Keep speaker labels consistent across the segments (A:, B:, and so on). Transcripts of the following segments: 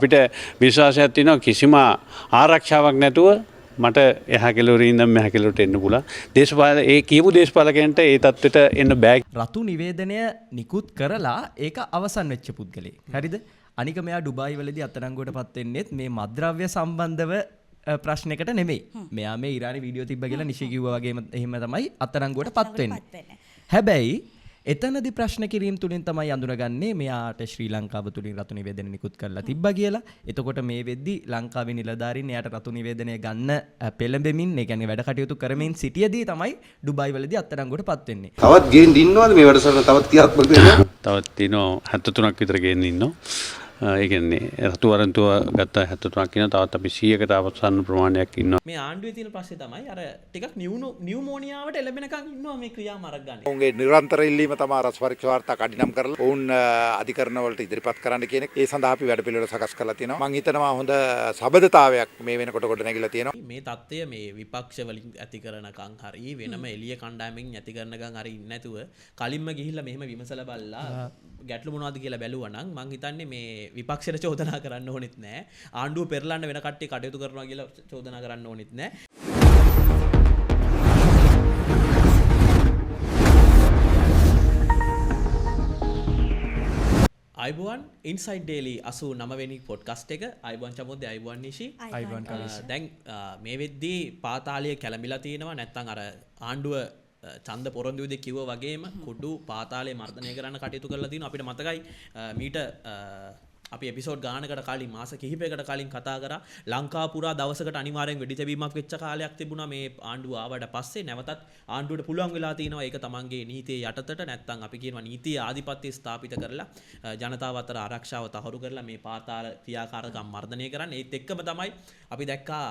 A: අපිට විශ්වාසයක් තියෙනවා කිසිම ආරක්ෂාවක් නැතුව මට එහා කෙළවරින් ඉඳන් මෙහා කෙළවරට එන්න පුළුවන්. දේශපාලන ඒ කියපු දේශපාලකයන්ට ඒ තත්ත්වයට එන්න බෑ.
B: රතු නිවේදනය නිකුත් කරලා ඒක අවසන් වෙච්ච පුද්ගලෙක්. හරිද? අනික මෙයා ඩුබායි වලදී අත්අඩංගුවට පත් වෙන්නේත් මේ මත්ද්‍රව්‍ය සම්බන්ධව ප්‍රශ්නයකට නෙමෙයි. මෙයා මේ ඉරානි වීඩියෝ තිබ්බ කියලා නිෂි කිව්වා වගේම එහෙම තමයි අත්අඩංගුවට පත් වෙන්නේ. හැබැයි එතනදි ප්‍රශ්න කිරීම තුලින් තමයි අඳුනගන්නේ මෙයාට ශ්‍රී ලංකාව තුලින් රතු නිවේදනය නිකුත් කරලා තිබ්බා කියලා. එතකොට මේ වෙද්දි ලංකාවේ නිලධාරීන් එයාට රතු නිවේදනය ගන්න පෙළඹෙමින්, ඒ කියන්නේ වැඩ කටයුතු කරමින් සිටියදී තමයි ඩුබායි වලදී අත්අඩංගුවට පත් වෙන්නේ.
C: තවත් ගේන්න ඉන්නවද මේ වැඩසටහන තවත් ක්‍රියාත්මක වෙන්න?
A: තවත් තියෙනවා 73ක් විතර ගේන්න ඉන්නවා. ඒ කියන්නේ රතු වරන්තුව ගත්ත 73ක් ඉන්නවා. තවත් අපි 100කට අවසන් ප්‍රමාණයක් ඉන්නවා.
D: මේ ආණ්ඩුවේ තියෙන ප්‍රශ්නේ තමයි අර ටිකක් නියුමෝනියාවට එළඹෙනකන් ඉන්නවා මේ ක්‍රියාමාර්ග ගන්න.
E: ඔවුන්ගේ නිරන්තර ඉල්ලීම තමයි රස පරීක්ෂා වාර්තා කඩිනම් කරලා ඔවුන් අධිකරණ වලට ඉදිරිපත් කරන්න කියන එක. ඒ සඳහා අපි වැඩපිළිවෙල සකස් කරලා තියෙනවා. මම හිතනවා හොඳ සබඳතාවයක් මේ වෙනකොට කොට නැගිලා තියෙනවා.
D: මේ தত্ত্বය මේ විපක්ෂ වලින් ඇති කරනකන් හරි වෙනම එළිය කණ්ඩායමෙන් ඇති කරනකන් හරි ඉන්නේ නැතුව කලින්ම ගිහිල්ලා මෙහෙම විමසලා බලලා ගැටලු මොනවද කියලා බැලුවා නම් මං හිතන්නේ මේ විපක්ෂයට චෝදනා කරන්න ඕනෙත් නෑ. ආණ්ඩුව පෙරලන්න වෙන කට්ටිය කටයුතු කරනවා කියලා චෝදනා කරන්න ඕනෙත් නෑ. අයිබුවන් ඉන්සයිඩ් ඩේලි 89 වෙනි පොඩ්කාස්ට් එක. අයිබුවන් චමුද්දේ, අයිබුවන් නිෂි,
B: අයිබුවන් කලිෂ්.
D: දැන් මේ වෙද්දී පාතාලය කැළඹිලා තියෙනවා. නැත්නම් අර ආණ්ඩුව ඡන්ද පොරොන්දු විදිහේ කිව්වා වගේම කුඩු පාතාලය මර්ධනය කරන්න කටයුතු කරලා තියෙනවා. අපිට මතකයි මීට අපි එපිසෝඩ් ගානකට කලින් මාස කිහිපයකට කලින් කතා කරා ලංකාව පුරා දවසකට අනිවාර්යෙන් වෙඩි තැබීමක් වෙච්ච කාලයක් තිබුණා මේ ආණ්ඩුව ආවට පස්සේ. නැවතත් ආණ්ඩුවට පුළුවන් වෙලා තිනවා ඒක තමන්ගේ නීතියේ යටතට නැත්නම් අපි කියනවා නීතියේ ආධිපත්‍ය ස්ථාපිත කරලා ජනතාව අතර ආරක්ෂාව තහවුරු කරලා මේ පාතාල ක්‍රියාකාරකම් මර්ධනය කරන්න. ඒත් එක්කම තමයි අපි දැක්කා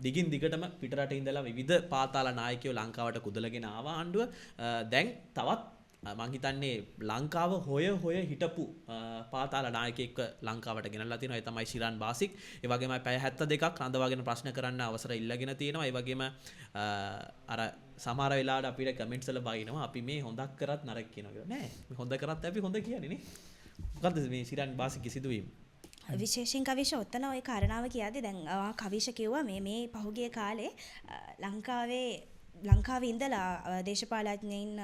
D: දිගින් දිගටම පිටරට ඉඳලා විවිධ පාතාල නායකයෝ ලංකාවට කුදලගෙන ආවා ආණ්ඩුව. දැන් තවත් මං හිතන්නේ ලංකාව හොය හිටපු පාතාල නායකයෙක් ලංකාවට ගෙනල්ලා තියෙනවා. ඒ තමයි ශිරාන් බාසික්. ඒ වගේම පැය 72ක් රඳවාගෙන ප්‍රශ්න කරන්න අවසර ඉල්ලගෙන තියෙනවා. ඒ වගේම අර සමහර වෙලාවට අපිට කමෙන්ට්ස් වල බයිනවා අපි මේ හොඳක් කරත් නරක කියනවා කියලා. නෑ, මේ හොඳ කරත් අපි හොඳ කියන්නේ නේ. මොකද්ද මේ ශිරාන් බාසික්ගේ සිදුවීම?
F: විශේෂයෙන් කවිෂ ඔතන ওই කාරණාව කියද්දි දැන් කවිෂ කිව්වා මේ පහුගිය කාලේ ලංකාවේ ඉඳලා දේශපාලඥයින්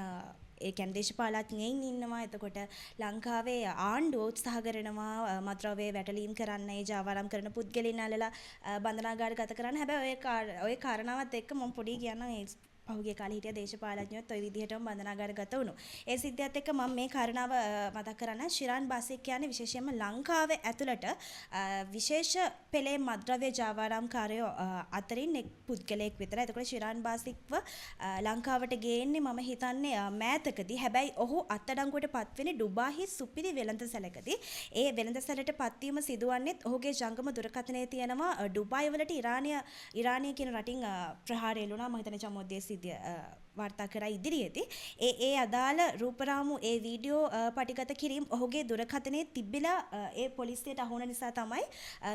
F: ඒ කියන්නේ දේශපාලඥයින් ඉන්නවා. එතකොට ලංකාවේ ආණ්ඩුව උත්සාහ කරනවා මත්ද්‍රව්‍ය වැටලීම් කරන්න, ඒ ජාවාරම් කරන පුද්ගලයන් අල්ලලා බන්ධනාගාර ගත කරන්න. හැබැයි ඔය කාරණාවත් එක්ක මම පොඩි කියන්නම් ඒ පහුගිය කාලේ හිටිය දේශපාලඥයොත් ওই විදිහටම බන්ධනාගාර ගත වුණා. ඒ සිද්ධියත් එක්ක මම මේ කාරණාව මතක් කරන්න. ශිරාන් බාසික් කියන්නේ විශේෂයෙන්ම ලංකාවේ ඇතුළට විශේෂ පෙළේ මත්ද්‍රව්‍ය ජාවාරම්කාරයෝ අතරින් එක් පුද්ගලයෙක් විතරයි. එතකොට ශිරාන් බාසික්ව ලංකාවට ගේන්නේ මම හිතන්නේ මෑතකදී. හැබැයි ඔහු අත්අඩංගුවට පත්වෙන්නේ ඩුබායි සුපිරි වෙළඳසැලකදී. ඒ වෙළඳසැලට පත්වීම සිදුවන්නේත් ඔහුගේ ජංගම දුරකථනයේ තියෙනවා ඩුබායි වලට ඉරානය කියන රටින් ප්‍රහාරය එළුණා. මම හිතන්නේ චමෝද්දේ වාර්තා කරා ඉදිරියේදී ඒ අදාළ රූපරාමු ඒ වීඩියෝ පටිගත කිරීම ඔහුගේ දුරකථනයේ තිබිලා ඒ පොලිසියට අහුවන නිසා තමයි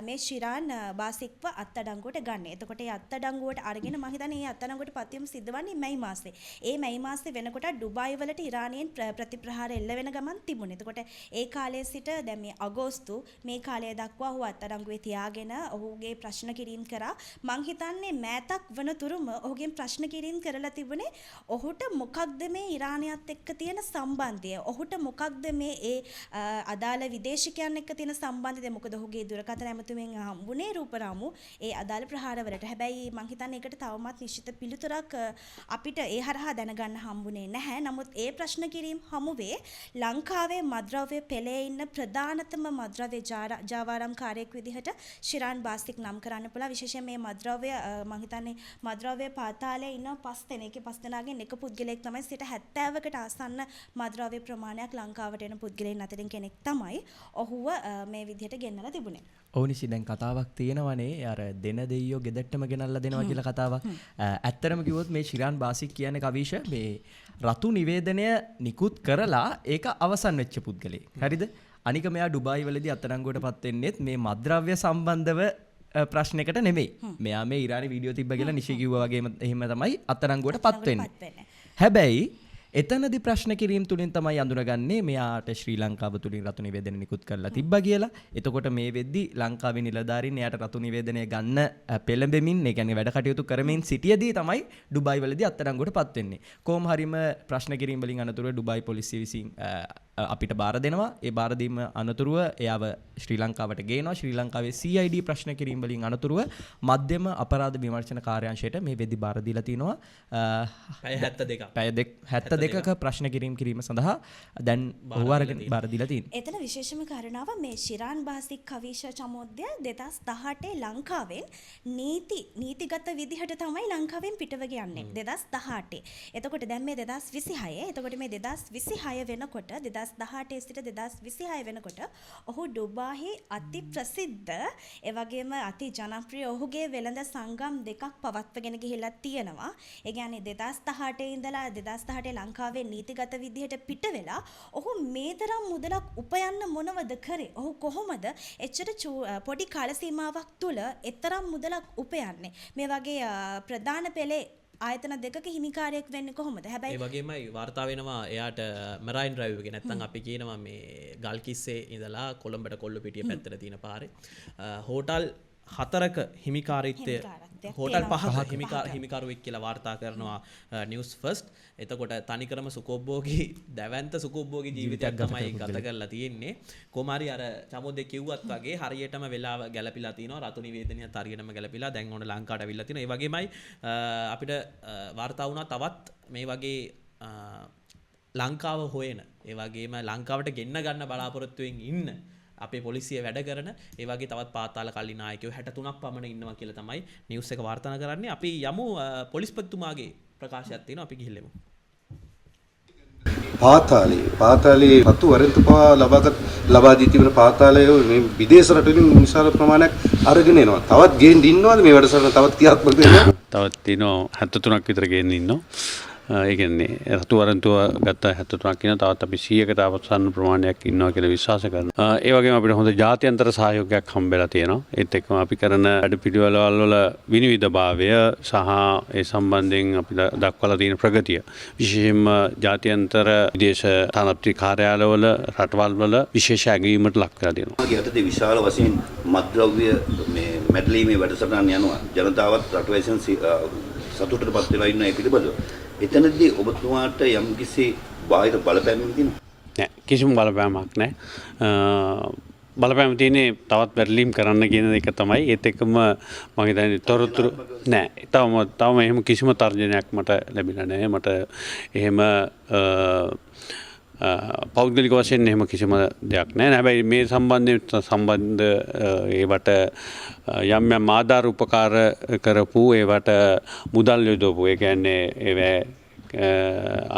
F: මේ ශිරාන් බාසික්ව අත්අඩංගුවට ගන්න. එතකොට ඒ අත්අඩංගුවට අරගෙන මම හිතන්නේ මේ අත්අඩංගුවට පත්වීම සිද්ධ වන්නේ මැයි මාසේ. ඒ මැයි මාසේ වෙනකොට ඩුබායි වලට ඉරානයෙන් ප්‍රතිප්‍රහාර එල්ල වෙන ගමන් තිබුණේ. එතකොට ඒ කාලයේ සිට දැන් මේ අගෝස්තු මේ කාලය දක්වා ඔහු අත්අඩංගුවේ තියාගෙන ඔහුගේ ප්‍රශ්න කිරීම කරා. මම හිතන්නේ මෑතක් වනතුරුම ඔහුගෙන් ප්‍රශ්න කිරීම කරලා තිබුණේ ඔහුට මොකක්ද මේ ඉරානයත් එක්ක තියෙන සම්බන්ධය, ඔහුට මොකක්ද මේ ඒ අදාළ විදේශිකයන් එක්ක තියෙන සම්බන්ධය. මොකද ඔහුගේ දුරකථන ඇමතුමෙන් හම්බුනේ රූපරාමු ඒ අදාළ ප්‍රහාරවලට. හැබැයි මම හිතන්නේ ඒකට තවමත් නිශ්චිත පිළිතුරක් අපිට ඒ හරහා දැනගන්න හම්බුනේ නැහැ. නමුත් ඒ ප්‍රශ්න කිරීම හමුවේ ලංකාවේ මත්ද්‍රව්‍ය පෙළේ ඉන්න ප්‍රධානතම මත්ද්‍රව්‍ය ජාවාරම්කාරයෙක් විදිහට ශිරාන් බාසික් නම් කරන්න පුළුවන්. විශේෂයෙන් මේ මත්ද්‍රව්‍ය මම හිතන්නේ මත්ද්‍රව්‍ය පාතාලයේ ඉන්න 5 දෙනෙක්ගේ 5 දෙනාගෙන් එක පුද්ගලයෙක් තමයි 70කට ආසන්න මත්ද්‍රව්‍ය ප්‍රමාණයක් ලංකාවට එන පුද්ගලයන් අතරින් කෙනෙක් තමයි ඔහුව මේ විදිහට ගෙන්නලා තිබුණේ.
B: ඔව් නිසි දැන් කතාවක් තියෙනවනේ අර දෙන දෙයියෝ ගෙදරටම ගෙනල්ලා දෙනවා කියලා කතාවක්. ඇත්තටම කිව්වොත් මේ ශිරාන් බාසික් කියන්නේ කවිෂ මේ රතු නිවේදනය නිකුත් කරලා ඒක අවසන් වෙච්ච පුද්ගලෙක්. හරිද? අනික මෙයා ඩුබායි වලදී අත්අඩංගුවට පත් වෙන්නේත් මේ මත්ද්‍රව්‍ය සම්බන්ධව ප්‍රශ්නයකට නෙමෙයි. මෙයා මේ ඉරානි වීඩියෝ තිබ්බ කියලා නිෂි කිව්වා වගේම එහෙම තමයි අත්අඩංගුවට පත් වෙන්නේ. හැබැයි එතනදි ප්‍රශ්න කිරීම තුලින් තමයි අඳුනගන්නේ මෙයාට ශ්‍රී ලංකාව තුලින් රතු නිවේදනය නිකුත් කරලා තිබ්බා කියලා. එතකොට මේ වෙද්දි ලංකාවේ නිලධාරීන් එයාට රතු නිවේදනය ගන්න පෙළඹෙමින්, ඒ කියන්නේ වැඩ කටයුතු කරමින් සිටියදී තමයි ඩුබායි වලදී අත්අඩංගුවටපත් වෙන්නේ. කොහොම හරිම ප්‍රශ්න කිරීම වලින් අනතුරුව ඩුබායි පොලිසිය විසින් අපිට බාර දෙනවා. ඒ බාර දීම අනතුරුව එයාව ශ්‍රී ලංකාවට ගේනවා. ශ්‍රී ලංකාවේ CID ප්‍රශ්න කිරීම වලින් අනතුරුව මධ්‍යම අපරාධ විමර්ශන කාර්යාංශයට මේ වෙද්දි බාර දීලා තිනවා.
D: පැය 72ක්.
B: පැය 72ක ප්‍රශ්න කිරීම සඳහා දැන් ඔහු අරගෙන බාර දීලා තියෙනවා.
F: එතන විශේෂම කාරණාව මේ ශිරාන් බාසික් කවිෂ චමෝද්‍ය 2018 ලංකාවෙන් නීතිගත විදිහට තමයි ලංකාවෙන් පිටව යන්නේ 2018. එතකොට දැන් මේ 2026. එතකොට මේ 2026 වෙනකොට 2018 සිට 2026 වෙනකොට ඔහු ඩුබායි අති ප්‍රසිද්ධ ඒ වගේම අති ජනප්‍රිය ඔහුගේ වෙළඳ සංගම් දෙකක් පවත්වගෙන ගිහිල්ලා තියෙනවා. ඒ කියන්නේ 2018 ඉඳලා 2018 ලංකාවේ නීතිගත විදිහට පිට වෙලා ඔහු මේ තරම් මුදලක් උපයන්න මොනවද කරේ? ඔහු කොහොමද එච්චර පොඩි කාල සීමාවක් තුල එතරම් මුදලක් උපයන්නේ? මේ වගේ ප්‍රධාන පෙළේ ආයතන දෙකක හිමිකාරයෙක් වෙන්නේ කොහොමද? හැබැයි
D: ඒ වගේමයි වාර්තා වෙනවා එයාට මරයින් ඩ්‍රයිව් එක නැත්නම් අපි කියනවා මේ ගල්කිස්සේ ඉඳලා කොළඹට කොල්ලුපිටිය පැත්තට තියෙන පාරේ හෝටල් 4ක හිමිකාරීත්වය හෝටල් 5ක හිමිකාරුවෙක් කියලා වාර්තා කරනවා නිවුස් ෆස්ට්. එතකොට තනිකරම සුකොබ්බෝගේ දැවැන්ත සුකොබ්බෝගේ ජීවිතයක් තමයි ගත කරලා තියෙන්නේ. කොමාරි අර චමෝදේ කිව්වත් වගේ හරියටම වෙලාව ගැලපිලා තිනවා. රතු නිවේදනයත් හරියටම ගැලපිලා දැන් ඕන ලංකාවට අවිල්ලා තිනවා. ඒ වගේමයි අපිට වාර්තා වුණා තවත් මේ වගේ ලංකාව හොයන ඒ වගේම ලංකාවට ගෙන්න ගන්න බලාපොරොත්තුවෙන් ඉන්න අපේ පොලිසිය වැඩ කරන ඒ වගේ තවත් පාතාල කල්ලි නායකයෝ 63ක් පමණ ඉන්නවා කියලා තමයි නිවුස් එක වාර්තා කරන්නේ. අපි යමු පොලිස්පතිතුමාගේ ප්‍රකාශයක් තියෙනවා අපි ගිහිල්ලෙමු.
C: පාතාලේ පතු වරෙන්තු පවා ලබා දී තිබෙන පාතාලය මේ විදේශ රටවලින් විශාල ප්‍රමාණයක් අරගෙන එනවා. තවත් ගේන්න ඉන්නවද මේ වැඩසටහන තවත් ක්‍රියාත්මක වෙනවා?
A: තවත් තියෙනවා 73ක් විතර ගේන්න ඉන්නවා. ඒ කියන්නේ රතු වරන්තුව ගත්ත 73ක් ඉන්නවා. තවත් අපි 100කට අවසන් ප්‍රමාණයක් ඉන්නවා කියලා විශ්වාස කරනවා. ඒ වගේම අපිට හොඳ ජාත්‍යන්තර සහයෝගයක් හම්බෙලා තියෙනවා. ඒත් එක්කම අපි කරන වැඩපිළිවෙළවල් වල විනිවිදභාවය සහ ඒ සම්බන්ධයෙන් අපි දක්වලා තියෙන ප්‍රගතිය විශේෂයෙන්ම ජාත්‍යන්තර විදේශ තානාපති කාර්යාලවල රටවල් වල විශේෂ ඇගීමකට ලක් කරලා තියෙනවා.
G: මාගේ යටතේ විශාල වශයෙන් මත්ද්‍රව්‍ය මේ මැඩලීමේ වැඩසටහන් යනවා. ජනතාවත් රටවැසියන් සතුටටපත් වෙලා ඉන්න ඒ පිළිබඳව. එතනදී ඔබතුමාට යම්කිසි බාහිර බලපෑමක් තියෙනවද?
A: නෑ, කිසිම බලපෑමක් නෑ. බලපෑම තියෙන්නේ තවත් බැරිලීම් කරන්න කියන එක තමයි. ඒත් එක්කම මම හිතන්නේ තොරතුරු නෑ. තවම එහෙම කිසිම තර්ජනයක් මට ලැබිලා නෑ. මට එහෙම පෞද්ගලික වශයෙන් එහෙම කිසිම දෙයක් නෑ. හැබැයි මේ සම්බන්ධ ඒවට යම් ආධාර උපකාර කරපු ඒවට මුදල් යොදවපු ඒ කියන්නේ ඒවා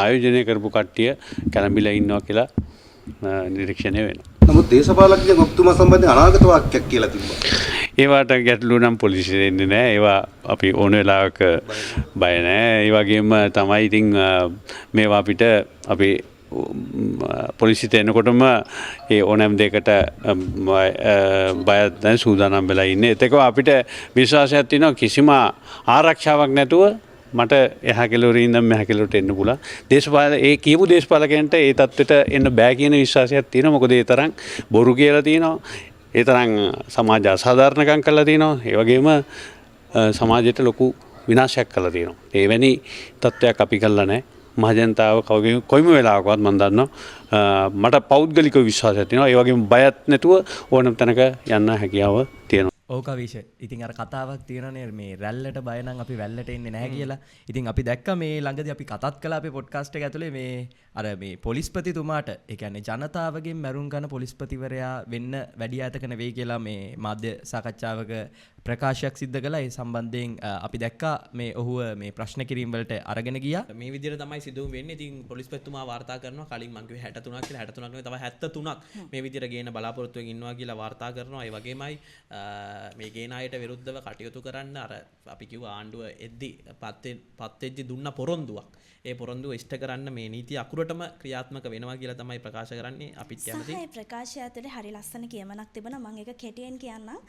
A: ආයෝජනය කරපු කට්ටිය කැළඹිලා ඉන්නවා කියලා නිරීක්ෂණය වෙනවා.
C: නමුත් දේශපාලකයන් ඔබතුමා සම්බන්ධයෙන් අනාගත වාක්‍යයක් කියලා තිබ්බා.
A: ඒවට ගැටලු නම් පොලිසිය දෙන්නේ නැහැ. ඒවා අපි ඕන වෙලාවක බය නැහැ. ඒ වගේම තමයි ඉතින් මේවා අපිට අපි පොලිසියට එනකොටම ඒ ඕනෑම දෙයකට බයත් නැහැ, සූදානම් වෙලා ඉන්නේ. ඒකව අපිට විශ්වාසයක් තියෙනවා කිසිම ආරක්ෂාවක් නැතුව මට එහා කෙළවරේ ඉඳන් මෙහා කෙළවරට එන්න පුළුවන්. ඒ කියපු දේශපාලකයන්ට ඒ තත්ත්වයට එන්න බෑ කියන විශ්වාසයක් තියෙනවා. මොකද ඒ තරම් බොරු කියලා තියෙනවා. ඒ තරම් සමාජ අසාධාරණකම් කරලා තියෙනවා. ඒ වගේම සමාජයට ලොකු විනාශයක් කරලා තියෙනවා. එවැනි තත්ත්වයක් අපි කළා නැහැ. මහජනතාව කොයිම වෙලාවකවත් මම දන්නවා මට පෞද්ගලිකව විශ්වාසයක් තියෙනවා. ඒ වගේම බයත් නැතුව ඕනම තැනක යන්න හැකියාව තියෙනවා.
B: ඕක විෂය. ඉතින් අර කතාවක් තියෙනනේ මේ රැල්ලට බය නම් අපි වැල්ලට එන්නේ නැහැ කියලා. ඉතින් අපි දැක්ක මේ ළඟදී අපි කතාත් කළා අපේ පොඩ්කාස්ට් එක ඇතුලේ මේ අර මේ පොලිස්පතිතුමාට ඒ කියන්නේ ජනතාවගෙන් මැරුම් ගන්න පොලිස්පතිවරයා වෙන්න වැඩි ඈතක නෙවෙයි කියලා මේ මාධ්‍ය සාකච්ඡාවක ප්‍රකාශයක් සිද්ධ කළා. ඒ සම්බන්ධයෙන් අපි දැක්කා මේ ඔහුව මේ ප්‍රශ්න කිරීම වලට අරගෙන ගියා.
D: මේ විදිහට තමයි සිදුවුම් වෙන්නේ. ඉතින් පොලිස්පතිතුමා වාර්තා කරනවා කලින් මං කිව්වේ 63ක් කියලා 63ක් නෙවෙයි තව 73ක් මේ විදිහට ගේන බලාපොරොත්තුවෙන් ඉන්නවා කියලා වාර්තා කරනවා. ඒ වගේමයි මේ ගේන අයට විරුද්ධව කටයුතු කරන්න අර අපි කිව්ව ආණ්ඩුව එද්දි පත්වෙද්දි දුන්න පොරොන්දුවක්. ඒ පොරොන්දුව ඉෂ්ට කරන්න මේ නීතිය අකුරටම ක්‍රියාත්මක වෙනවා කියලා තමයි ප්‍රකාශ කරන්නේ. අපිත් කැමතියි.
F: සහ ප්‍රකාශය ඇතුලේ හරි ලස්සන කියමනක් තිබුණා. මම ඒක කෙටියෙන් කියන්නම්.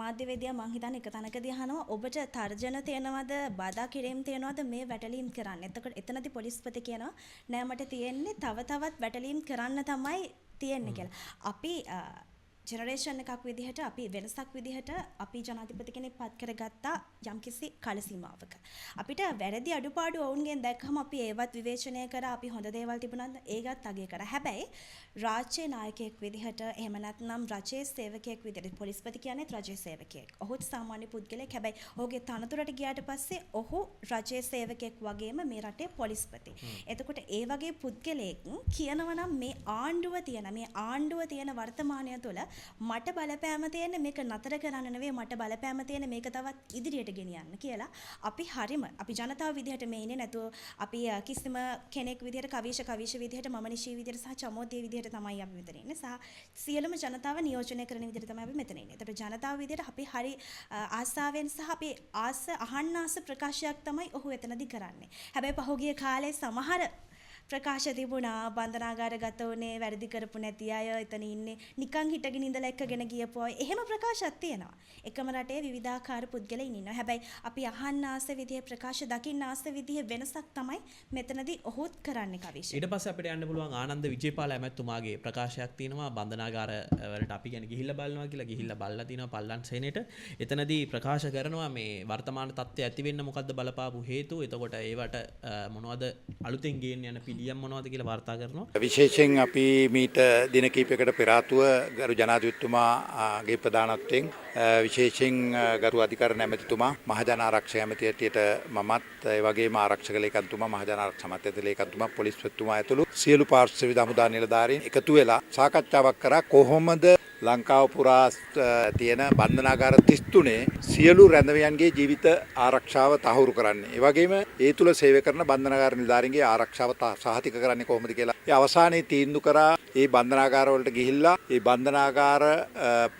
F: මාධ්‍යවේදියා මීඩියා මං හිතන්නේ එක තැනකදී අහනවා ඔබට තර්ජන තියෙනවද බාධා කිරීම තියෙනවද මේ වැටලීම් කරන්න. එතකොට එතනදී පොලිස්පති කියනවා නෑ මට තියෙන්නේ තව තවත් වැටලීම් කරන්න තමයි තියෙන්නේ කියලා. අපි ජෙනරේෂන් එකක් විදිහට අපි වෙනසක් විදිහට අපි ජනාධිපති කෙනෙක් පත් කරගත්තා යම්කිසි කාල සීමාවක. අපිට වැරදි අඩුපාඩු ඔවුන්ගෙන් දැක්කම අපි ඒවත් විවේචනය කරා අපි හොඳ දේවල් තිබුණාද ඒකත් අගය කරා. හැබැයි රාජ්‍ය නායකයෙක් විදිහට එහෙම නැත්නම් රජයේ සේවකයෙක් විදිහට පොලිස්පති කියන්නේ රජයේ සේවකයෙක්. ඔහුත් සාමාන්‍ය පුද්ගලයෙක්. හැබැයි ඔහුගේ තනතුරට ගියාට පස්සේ ඔහු රජයේ සේවකයෙක් වගේම මේ රටේ පොලිස්පති. එතකොට ඒ වගේ පුද්ගලයෙක් කියනවා නම් මේ ආණ්ඩුව තියෙන වර්තමානය තුළ මට බලපෑම තියෙන්නේ මේක නතර කරන්න නෙවෙයි මට බලපෑම තියෙන්නේ මේක තවත් ඉදිරියට ගෙනියන්න කියලා අපි ජනතාව විදිහට මේ ඉන්නේ නැතුව අපි කිසිම කෙනෙක් විදිහට කවිෂ විදිහට මම නිශී විදිහට සහ චමෝදේ විදිහට තමයි අපි මෙතන ඉන්නේ සහ සියලුම ජනතාව නියෝජනය කරන විදිහට තමයි අපි මෙතන ඉන්නේ. ඒතර ජනතාව විදිහට අපි හරි ආසාවෙන් සහ අපි අහන්න ආස ප්‍රකාශයක් තමයි ඔහු එතනදී කරන්නේ. හැබැයි පහුගිය කාලේ සමහර ප්‍රකාශ තිබුණා බන්ධනාගාරගත වුණේ වැරදි කරපු නැති අය එතන ඉන්නේ නිකන් හිටගෙන ඉඳලා එක්කගෙන ගියපු අය එහෙම ප්‍රකාශයක් තියෙනවා. එකම රටේ විවිධාකාර පුද්ගලයින් ඉන්නවා. හැබැයි අපි අහන්න ආස විදිහේ ප්‍රකාශ දකින්න ආස විදිහේ වෙනසක් තමයි මෙතනදී ඔහුත් කරන්නේ කවිෂ.
D: ඊට පස්සේ අපිට යන්න පුළුවන් ආනන්ද විජේපාල ඇමැතුමාගේ ප්‍රකාශයක් තියෙනවා බන්ධනාගාර වලට අපි කියන්නේ ගිහිල්ලා බලනවා කියලා ගිහිල්ලා බලලා තිනවා පල්ලන් සේනෙට. එතනදී ප්‍රකාශ කරනවා මේ වර්තමාන තත්ත්වය ඇති වෙන්න මොකද්ද බලපාපු හේතු. එතකොට ඒවට මොනවද අලුතෙන් ගේන්න යන පිළියම් මොනවද කියලා වාර්තා කරනවා.
E: විශේෂයෙන් අපි මීට දින කිහිපයකට පෙර ආතුව ගරු ජනාධිපතිතුමාගේ ප්‍රධානත්වයෙන් විශේෂයෙන් ගරු අධිකරණ ඇමතිතුමා මහජන ආරක්ෂක ඇමති ඇටියට මමත් ඒ වගේම ආරක්ෂක ලේකම්තුමා මහජන ආරක්ෂක අමාත්‍ය ලේකම්තුමා පොලිස්පතිතුමා ඇතුළු සියලු පාර්ශ්ව විධ හමුදා නිලධාරීන් එකතු වෙලා සාකච්ඡාවක් කරා කොහොමද ලංකාව පුරා තියෙන බන්ධනාගාර 33 සියලු රැඳවියන්ගේ ජීවිත ආරක්ෂාව තහවුරු කරන්නේ. ඒ වගේම ඒ තුල සේවය කරන බන්ධනාගාර නිලධාරීන්ගේ ආරක්ෂාව සහතික කරන්නේ කොහොමද කියලා. ඒ අවසානයේ තීන්දුව කරා ඒ බන්ධනාගාර වලට ගිහිල්ලා ඒ බන්ධනාගාර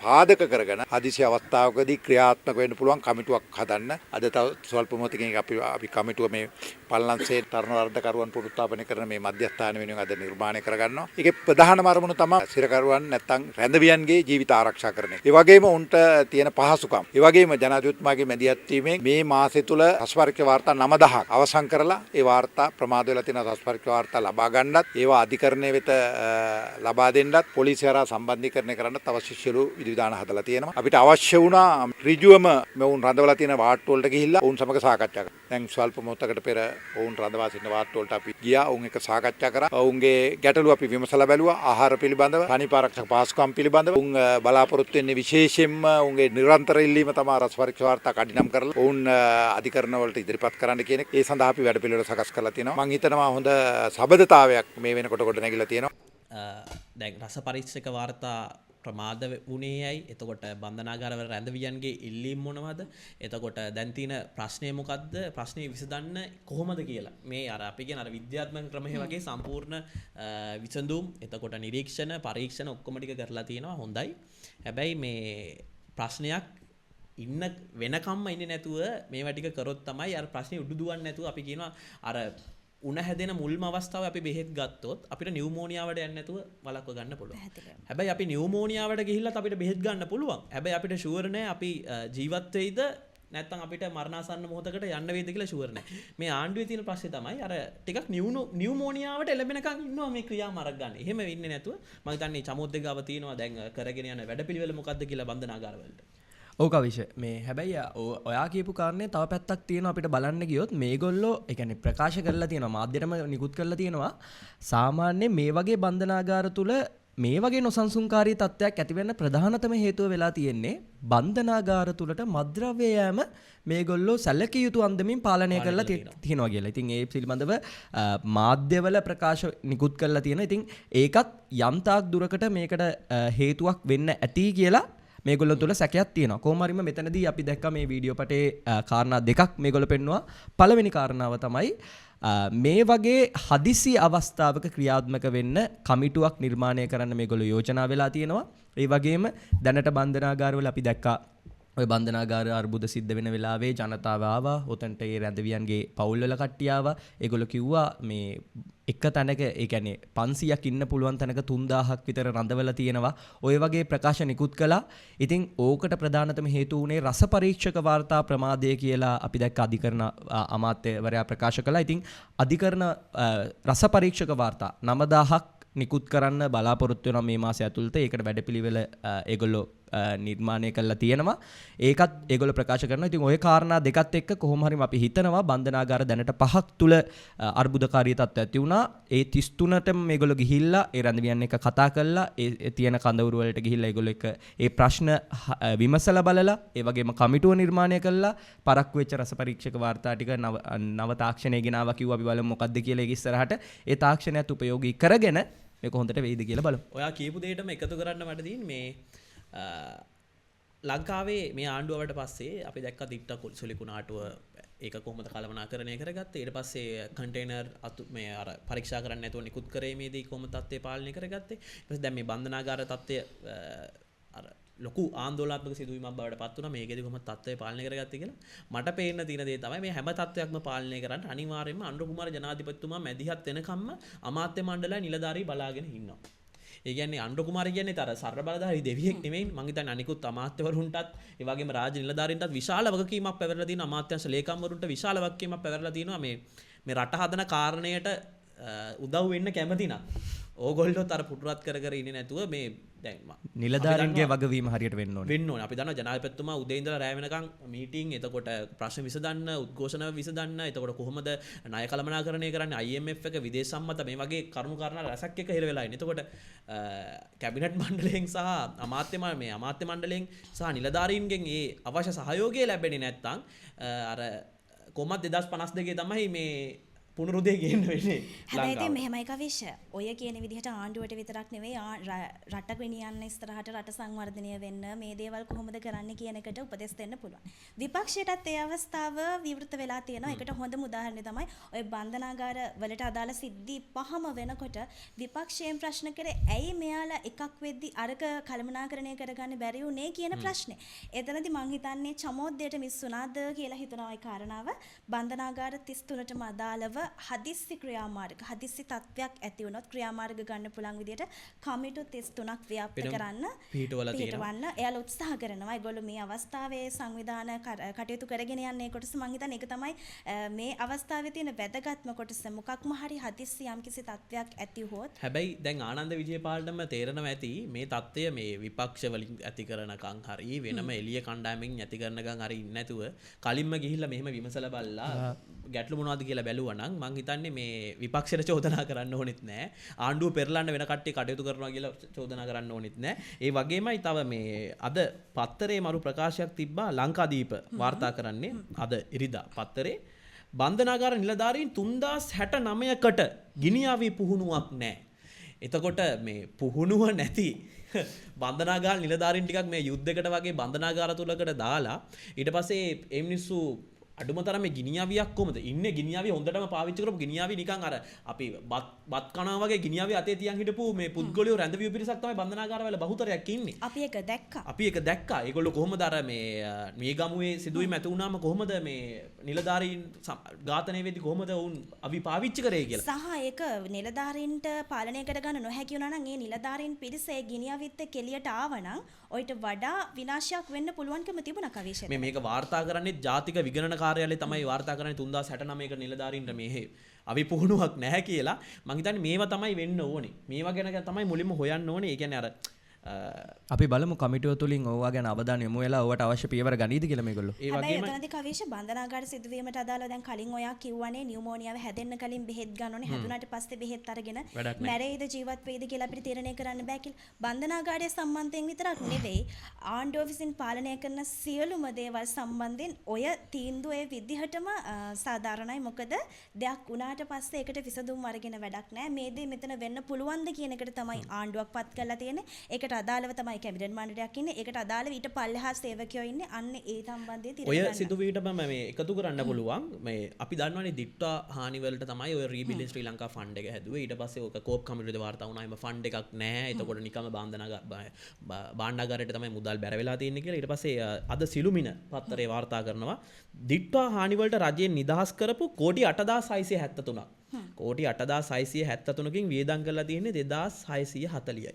E: පාදක කරගෙන හදිසි අවස්ථාවකදී ක්‍රියාත්මක වෙන්න පුළුවන් කමිටුවක් හදන්න. අද තව ස්වල්ප මොහොතකින් අපි කමිටුව මේ පල්ලන්සේ තරණ වර්ධකරුවන් පුනරුත්ථාපනය කරන මේ මධ්‍යස්ථාන වෙනුවෙන් අද නිර්මාණය කරගන්නවා. ඒකේ ප්‍රධානම අරමුණ තමයි සිරකරුවන් නැත්තම් රැඳවියන් ජීවිත ආරක්ෂා කරන එක. ඒ වගේම උන්ට තියෙන පහසුකම්. ඒ වගේම ජනාධිපතිතුමාගේ මැදිහත් වීමෙන් මේ මාසය තුල රසපරීක්ෂා වාර්තා 9000ක් අවසන් කරලා ඒ වාර්තා ප්‍රමාද වෙලා තියෙන රසපරීක්ෂා වාර්තා ලබා ගන්නත් ඒවා අධිකරණය වෙත ලබා දෙන්නත් පොලිසිය හරහා සම්බන්ධීකරණය කරන්නත් අවශ්‍ය සියලු විධිවිධාන හදලා තියෙනවා. අපිට අවශ්‍ය වුණා ඍජුවම මෙවුන් රඳවලා තියෙන වාට්ටු වලට ගිහිල්ලා ඔවුන් සමග සාකච්ඡා කරා. දැන් ස්වල්ප මොහොතකට පෙර ඔවුන් රඳවා සිටින වාට්ටු වලට අපි ගියා. ඔවුන් එක්ක සාකච්ඡා කරා. ඔවුන්ගේ ගැටලු අපි විමසලා බැලුවා. ආහාර පිළිබඳව, තනි ආරක්ෂක පහසුකම් පිළිබඳව බලාපොරොත්තු වෙන්නේ විශේෂයෙන්ම උන්ගේ නිරන්තර ඉල්ලීම තමයි රසපරීක්ෂා වාර්තා කඩිනම් කරලා ඔවුන් අධිකරණ වලට ඉදිරිපත් කරන්න කියන එක. ඒ සඳහා අපි වැඩපිළිවෙල සකස් කරලා තියෙනවා. මම හිතනවා හොඳ සබඳතාවයක් මේ වෙනකොට කොට නැගිලා තියෙනවා.
D: දැන් රස පරීක්ෂක වාර්තා ප්‍රමාද වුණේයයි. එතකොට බන්ධනාගාරවල රැඳවියන්ගේ ඉල්ලීම් මොනවද? එතකොට දැන් තියෙන ප්‍රශ්නේ මොකද්ද? ප්‍රශ්නේ විසඳන්න කොහොමද කියලා. මේ අර අපි කියන අර විද්‍යාත්මක ක්‍රමයේ වගේ සම්පූර්ණ විසඳුම් එතකොට නිරීක්ෂණ පරීක්ෂණ ඔක්කොම ටික කරලා තියෙනවා. හොඳයි. හැබැයි මේ ප්‍රශ්නයක් ඉන්න වෙනකම්ම ඉන්නේ නැතුව මේවා ටික කරොත් තමයි අර ප්‍රශ්නේ උඩු දුවන්නේ නැතුව අපි කියනවා අර උණ හැදෙන මුල්ම අවස්ථාවේ අපි බෙහෙත් ගත්තොත් අපිට නියුමෝනියාවට යන්නේ නැතුව වළක්ව ගන්න පුළුවන්. හැබැයි අපි නියුමෝනියාවට ගිහිල්ලත් අපිට බෙහෙත් ගන්න පුළුවන්. හැබැයි අපිට ෂුවර් නෑ අපි ජීවත් වෙයිද නැත්නම් අපිට මරණාසන්න මොහොතකට යන්න වේද කියලා ෂුවර් නෑ. මේ ආණ්ඩුවේ තියෙන ප්‍රශ්නේ තමයි අර ටිකක් නියුමෝනියාවට එළඹෙනකන් ඉන්නවා මේ ක්‍රියාමාර්ග ගන්න. එහෙම වෙන්නේ නැතුව මම හිතන්නේ චමෝද්දේ ගාව තියෙනවා දැන් කරගෙන යන වැඩපිළිවෙල මොකද්ද කියලා බන්ධනාගාරවලට.
B: ඕක විෂ මේ හැබැයි ඔයා කියපු කාරණේ තව පැත්තක් තියෙනවා අපිට බලන්න ගියොත් මේගොල්ලෝ ඒ කියන්නේ ප්‍රකාශ කරලා තියෙනවා මාධ්‍යයටම නිකුත් කරලා තියෙනවා සාමාන්‍යයෙන් මේ වගේ බන්ධනාගාර තුල මේ වගේ නොසන්සුන්කාරී තත්ත්වයක් ඇති වෙන්න ප්‍රධානතම හේතුව වෙලා තියෙන්නේ බන්ධනාගාර තුලට මත්ද්‍රව්‍ය යෑම මේගොල්ලෝ සැලකිය යුතු අන්දමින් පාලනය කරලා තියෙනවා කියලා. ඉතින් ඒ පිළිබඳව මාධ්‍යවල ප්‍රකාශ නිකුත් කරලා තියෙනවා. ඉතින් ඒකත් යම් තාක් දුරකට මේකට හේතුවක් වෙන්න ඇති කියලා මේගොල්ලෝ තුල සැකයක් තියෙනවා. කොහොම හරිම මෙතනදී අපි දැක්කා මේ වීඩියෝ පටේ කාරණා දෙකක් මේගොල්ලෝ පෙන්නුවා. පළවෙනි කාරණාව තමයි මේ වගේ හදිසි අවස්ථාවක ක්‍රියාත්මක වෙන්න කමිටුවක් නිර්මාණය කරන්න මේගොල්ලෝ යෝජනා වෙලා තියෙනවා. ඒ වගේම දැනට බන්ධනාගාරවල අපි දැක්කා ඔය බන්ධනාගාර අර්බුද සිද්ධ වෙන වෙලාවේ ජනතාව ආවා. ඔතනට ඒ රැඳවියන්ගේ පවුල්වල කට්ටිය ආවා. ඒගොල්ලෝ කිව්වා මේ එක තැනක ඒ කියන්නේ 500ක් ඉන්න පුළුවන් තැනක 3000ක් විතර රඳවලා තියෙනවා. ඔය වගේ ප්‍රකාශ නිකුත් කළා. ඉතින් ඕකට ප්‍රධානතම හේතු වුණේ රස පරීක්ෂක වාර්තා ප්‍රමාදය කියලා අපි දැක්ක අධිකරණ අමාත්‍යවරයා ප්‍රකාශ කළා. ඉතින් අධිකරණ රස පරීක්ෂක වාර්තා 9000ක් නිකුත් කරන්න බලාපොරොත්තු වෙනවා මේ මාසය ඇතුළත. ඒකට වැඩපිළිවෙල ඒගොල්ලෝ නිර්මාණය කරලා තියෙනවා. ඒකත් ඒගොල්ලෝ ප්‍රකාශ කරනවා. ඉතින් ওই කාරණා දෙකත් එක්ක කොහොම හරි අපි හිතනවා බන්ධනාගාර දැනට 5ක් තුල අර්බුදකාරී තත්ත්වයක් ඇති වුණා. ඒ 33ටම මේගොල්ලෝ ගිහිල්ලා ඒ රැඳවියන් එක්ක කතා කරලා ඒ තියෙන කඳවුරු වලට ගිහිල්ලා ඒගොල්ලෝ එක්ක ඒ ප්‍රශ්න විමසලා බලලා ඒ වගේම කමිටුව නිර්මාණය කළා. පරක්කු වෙච්ච රස පරීක්ෂක වාර්තා ටික නව තාක්ෂණය ගෙනාවා කිව්වා. අපි බලමු මොකද්ද කියලා ඒක ඉස්සරහට. ඒ තාක්ෂණයත් උපයෝගී කරගෙන මේක හොඳට වෙයිද කියලා බලමු.
D: ඔයා කියපු දෙයටම එකතු කරන්න මට තියෙන මේ ලංකාවේ මේ ආණ්ඩුවට පස්සේ අපි දැක්ක දිට්ට සුලිකුණාටුව ඒක කොහොමද කළමනාකරණය කරගත්තේ. ඊට පස්සේ කන්ටේනර් මේ අර පරීක්ෂා කරන්න නැතුව නිකුත් කරේමේදී කොහොමද තත්ත්වය පාලනය කරගත්තේ. ඊට පස්සේ දැන් මේ බන්ධනාගාර තත්ත්වය අර ලොකු ආందోලනාත්මක සිදුවීමක් බවට පත් වුණා. මේකෙදි කොහොමද තත්ත්වය පාලනය කරගත්තේ කියලා මට පේන්න තියෙන දේ තමයි මේ හැම තත්ත්වයක්ම පාලනය කරන්න අනිවාර්යයෙන්ම අනුර කුමාර ජනාධිපතිතුමා මැදිහත් වෙනකම්ම අමාත්‍ය මණ්ඩලය නිලධාරී බලාගෙන ඉන්නවා. ඒ කියන්නේ අනුර කුමාර කියන්නේ තර සර්ව බලධාරී දෙවියෙක් නෙමෙයි. මං හිතන්නේ අනිකුත් අමාත්‍යවරුන්ටත් ඒ වගේම රාජ්‍ය නිලධාරීන්ටත් විශාල වගකීමක් පැවරලා තියෙනවා. අමාත්‍යාංශ ලේකම්වරුන්ට විශාල වගකීමක් පැවරලා තියෙනවා මේ රට හදන කාරණයට උදව් වෙන්න කැමති නම් ඕගොල්ලොත් අර පුටුරත් කර ඉන්නේ නැතුව මේ දැන්
B: නිලධාරීන්ගේ වගවීම හරියට වෙන්න
D: ඕනේ. අපි දන්නවා ජනාධිපතිතුමා උදේ ඉඳලා රැ වෙනකන් මීටිං, එතකොට ප්‍රශ්න විසඳන්න, උද්ඝෝෂණ විසඳන්න, එතකොට කොහොමද ණය කළමනාකරණය කරන්නේ, IMF එක විදේශ සම්මත මේ වගේ කරුණු කාරණා රසක් එක හිර වෙලා ඉන්නේ. එතකොට කැබිනට් මණ්ඩලයෙන් සහ අමාත්‍ය මණ්ඩලයෙන් සහ නිලධාරීන්ගෙන් ඒ අවශ්‍ය සහයෝගය ලැබෙන්නේ නැත්නම් අර කොහොමද 2052 තමයි මේ පුනරුදේ ගේන්න වෙන්නේ.
F: හැබැයි ඉතින් මෙහෙමයි කවිෂ. ඔය කියන විදිහට ආණ්ඩුවට විතරක් නෙවෙයි රට ගෙනියන්න ඉස්සරහට රට සංවර්ධනය වෙන්න මේ දේවල් කොහොමද කරන්න කියන එකට උපදෙස් දෙන්න පුළුවන්. විපක්ෂයටත් ඒ අවස්ථාව විවෘත වෙලා තියෙනවා. ඒකට හොඳම උදාහරණය තමයි ඔය බන්ධනාගාර වලට අදාළ සිද්ධි පහම වෙනකොට විපක්ෂයෙන් ප්‍රශ්න කරේ ඇයි මෙයාලා එකක් වෙද්දි අරක කළමනාකරණය කරගන්න බැරි වුනේ කියන ප්‍රශ්නේ. එතනදී මං හිතන්නේ චමෝද්දයට මිස් වුණාද කියලා හිතනවා ඒ කාරණාව. බන්ධනාගාර 33ටම අදාළව හදිස්සි ක්‍රියාමාර්ග හදිස්සි තත්ත්වයක් ඇති වුණොත් ක්‍රියාමාර්ග ගන්න පුළුවන් විදිහට කමිටු 33ක් ව්‍යාප්ත කරන්න පිටවන්න එයාලා උත්සාහ කරනවා. ඒගොල්ලෝ මේ අවස්ථාවේ සංවිධාන කටයුතු කරගෙන යන්නේ කොටස මං හිතන්නේ ඒක තමයි මේ අවස්ථාවේ තියෙන වැදගත්ම කොටස. මොකක්ම හරි හදිස්සි යම්කිසි තත්ත්වයක් ඇති වුවොත්.
D: හැබැයි දැන් ආනන්ද විජේපාලටම තේරෙනවා ඇති මේ තත්ත්වය මේ විපක්ෂ වලින් ඇති කරනකම් හරි වෙනම එළිය කණ්ඩායමෙන් ඇති කරනකම් හරි ඉන්නේ නැතුව කලින්ම ගිහිල්ලා මෙහෙම විමසලා බලලා ගැටලු මොනවද කියලා බැලුවා නම් මං හිතන්නේ මේ විපක්ෂයට චෝදනා කරන්න ඕනෙත් නෑ. ආණ්ඩුව පෙරලන්න වෙන කට්ටිය කටයුතු කරනවා කියලා චෝදනා කරන්න ඕනෙත් නෑ. ඒ වගේමයි තව මේ අද පත්තරේ මරු ප්‍රකාශයක් තිබ්බා ලංකාදීප වාර්තා කරන්නේ අද ඉරිදා පත්තරේ බන්ධනාගාර නිලධාරීන් 3069කට ගිනියාවී පුහුණුවක් නෑ. එතකොට මේ පුහුණුව නැති බන්ධනාගාර නිලධාරීන් ටිකක් මේ යුද්ධයකට වගේ බන්ධනාගාර තුලකට දාලා ඊට පස්සේ ඒ මිනිස්සු අඩුම තරමේ ගිනියාවියක් කොහමද ඉන්නේ. ගිනියාවිය හොඳටම පාවිච්චි කරපු ගිනියාවිය නිකන් අර අපි බත් කනවා වගේ ගිනියාවිය අතේ තියන් හිටපු මේ පුද්ගලයෝ රැඳවිය පිරිසක් තමයි බන්ධනාගාරවල බහුතරයක් ඉන්නේ. අපි ඒක දැක්කා. ඒගොල්ලෝ කොහොමද අර මේ ගමුවේ සිදුවීම ඇති වුණාම කොහොමද මේ නිලධාරීන් ඝාතනය වෙද්දි කොහොමද වුන් අපි පාවිච්චි කරේ කියලා.
F: සහ ඒක නිලධාරීන්ට පාලනය කරගන්න නොහැකි වුණා නම් ඒ නිලධාරීන් පිරිස ඒ ගිනියාවිත් එක්ක එළියට ආවනම් ඔයිට වඩා විනාශයක් වෙන්න පුළුවන්කම තිබුණා කවිෂ.
D: මේක වාර්තා කරන්නේ ජාතික විගණන කාර්යාලය තමයි වාර්තා කරන්නේ 3069ක නිලධාරීන්ට මේ අවි පුහුණුවක් නැහැ කියලා. මං හිතන්නේ මේවා තමයි වෙන්න ඕනේ. මේවා ගැන තමයි මුලින්ම හොයන්න ඕනේ. ඒ කියන්නේ අර
B: අපි බලමු කමිටුව තුලින් ඕවා ගැන අවධානය යොමු වෙලා ඕවට අවශ්‍ය පියවර ගනීද කියලා මේගොල්ලෝ.
F: ඒ වගේම එතනදී කවිෂ බන්ධනාගාර සිදුවීමට අදාළව දැන් කලින් ඔයා කිව්වනේ නියුමෝනියාව හැදෙන්න කලින් බෙහෙත් ගන්න ඕනේ. හැදුනාට පස්සේ බෙහෙත් අරගෙන මැරෙයිද ජීවත් වෙයිද කියලා අපිට තීරණය කරන්න බෑ කියලා. බන්ධනාගාරයේ සම්බන්ධයෙන් විතරක් නෙවෙයි ආණ්ඩුව විසින් පාලනය කරන සියලුම දේවල් සම්බන්ධයෙන් ඔය තීන්දුව ඒ විදිහටම සාධාරණයි. මොකද දෙයක් වුණාට පස්සේ ඒකට විසඳුම් අරගෙන වැඩක් නෑ. මේ දේ මෙතන වෙන්න පුළුවන්ද කියන එකට තමයි ආණ්ඩුවක් පත් කරලා තියෙන්නේ. ඒකට අදාළව තමයි කැබිනට් මණ්ඩලයක් ඉන්නේ. ඒකට අදාළව ඊට පල්ලෙහා සේවකයෝ ඉන්නේ. අන්න ඒ සම්බන්ධයෙන්
D: ඔය
F: තිරගන්න.
D: සිදුවීමට මේ එකතු කරන්න පුළුවන් මේ අපි දන්නවනේ දිට්ටා හානි වලට තමයි ඔය රීබිල්ඩින් ශ්‍රී ලංකා ෆන්ඩ් එක හැදුවේ. ඊට පස්සේ ඔක කෝප් කමිටුවේ වාර්තා වුණා. එම ෆන්ඩ් එකක් නැහැ. එතකොට නිකම්ම භාණ්ඩාගාරයට තමයි මුදල් බැර වෙලා තියෙන්නේ කියලා. ඊට පස්සේ අද සිළුමිණ පත්තරේ වාර්තා කරනවා දිට්ටා හානි වලට රජයෙන් නිදහස් කරපු කෝටි 8673ක්. කෝටි 8673කින් වියදම් කරලා තියෙන්නේ 2640යි.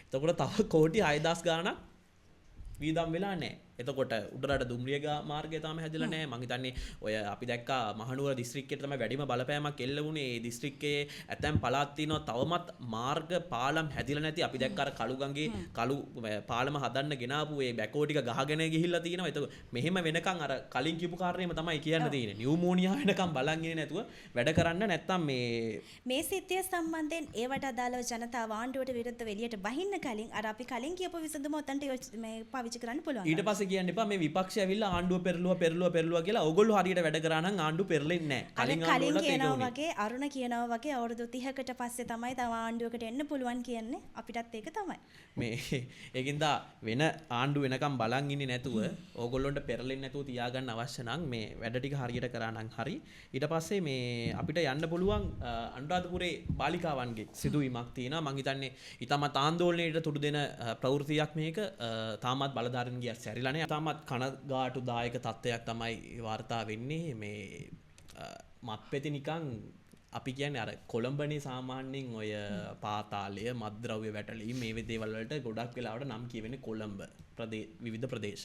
D: එතකොට තව කෝටි 6000 ගාණක් වියදම් වෙලා නැහැ. එතකොට උඩරට දුම්රිය මාර්ගය තාම හැදලා නැහැ. මං හිතන්නේ ඔය අපි දැක්කා මහනුවර දිස්ත්‍රික්කයට තමයි වැඩිම බලපෑමක් එල්ල වුණේ. ඒ දිස්ත්‍රික්කයේ ඇතැම් පළාත් තියෙනවා තවමත් මාර්ග පාලම් හැදිලා නැති. අපි දැක්ක අර කළුගඟේ කළු පාලම හදන්න ගෙනාපු ඒ බැකෝ ටික ගහගෙන ගිහිල්ලා තියෙනවා. එතකොට මෙහෙම වෙනකන් අර කලින් කියපු කාර්යයම තමයි කියන්න තියෙන්නේ. නියුමෝනියා වෙනකන් බලන් ඉන්නේ නැතුව වැඩ කරන්න නැත්තම්
F: මේ සිද්ධිය සම්බන්ධයෙන් ඒවට අදාළව ජනතාව ආණ්ඩුවට විරුද්ධව එළියට බහින්න කලින් අර අපි කලින් කියපු විසඳුම උතන්ට මේ පාවිච්චි කරන්න පුළුවන්.
D: ඊට පස්සේ කියන්න එපා මේ විපක්ෂය ඇවිල්ලා ආණ්ඩුව පෙරළුවා කියලා. ඕගොල්ලෝ හරියට වැඩ කරා නම් ආණ්ඩුව පෙරලෙන්නේ නැහැ.
F: කලින් කියනවා වගේ අරුණ කියනවා වගේ අවුරුදු 30කට පස්සේ තමයි තව ආණ්ඩුවකට එන්න පුළුවන් කියන්නේ. අපිටත් ඒක තමයි.
D: මේ ඒකින්ද වෙන ආණ්ඩුව වෙනකම් බලන් ඉන්නේ නැතුව ඕගොල්ලොන්ට පෙරලෙන්නේ නැතුව තියාගන්න අවශ්‍ය නම් මේ වැඩ ටික හරියට කරා නම් හරි. ඊට පස්සේ මේ අපිට යන්න පුළුවන් අනුරාධපුරේ බාලිකාවන්ගේ සිදුවීමක් තියෙනවා. මං හිතන්නේ ඊටමත් ආందోලනයට තුඩු දෙන ප්‍රවෘත්තියක් මේක. තාමත් බලධාරීන් ගියත් සැරිලා නැහැ. තාමත් කනගාටුදායක තත්ත්වයක් තමයි වාර්තා වෙන්නේ. මේ මත්පැති නිකන් අපි කියන්නේ අර කොළඹනේ සාමාන්‍යයෙන් ඔය පාතාලය මත්ද්‍රව්‍ය වැටලීම් මේ දේවල් වලට ගොඩක් වෙලාවට නම් කියවෙන්නේ කොළඹ විවිධ ප්‍රදේශ.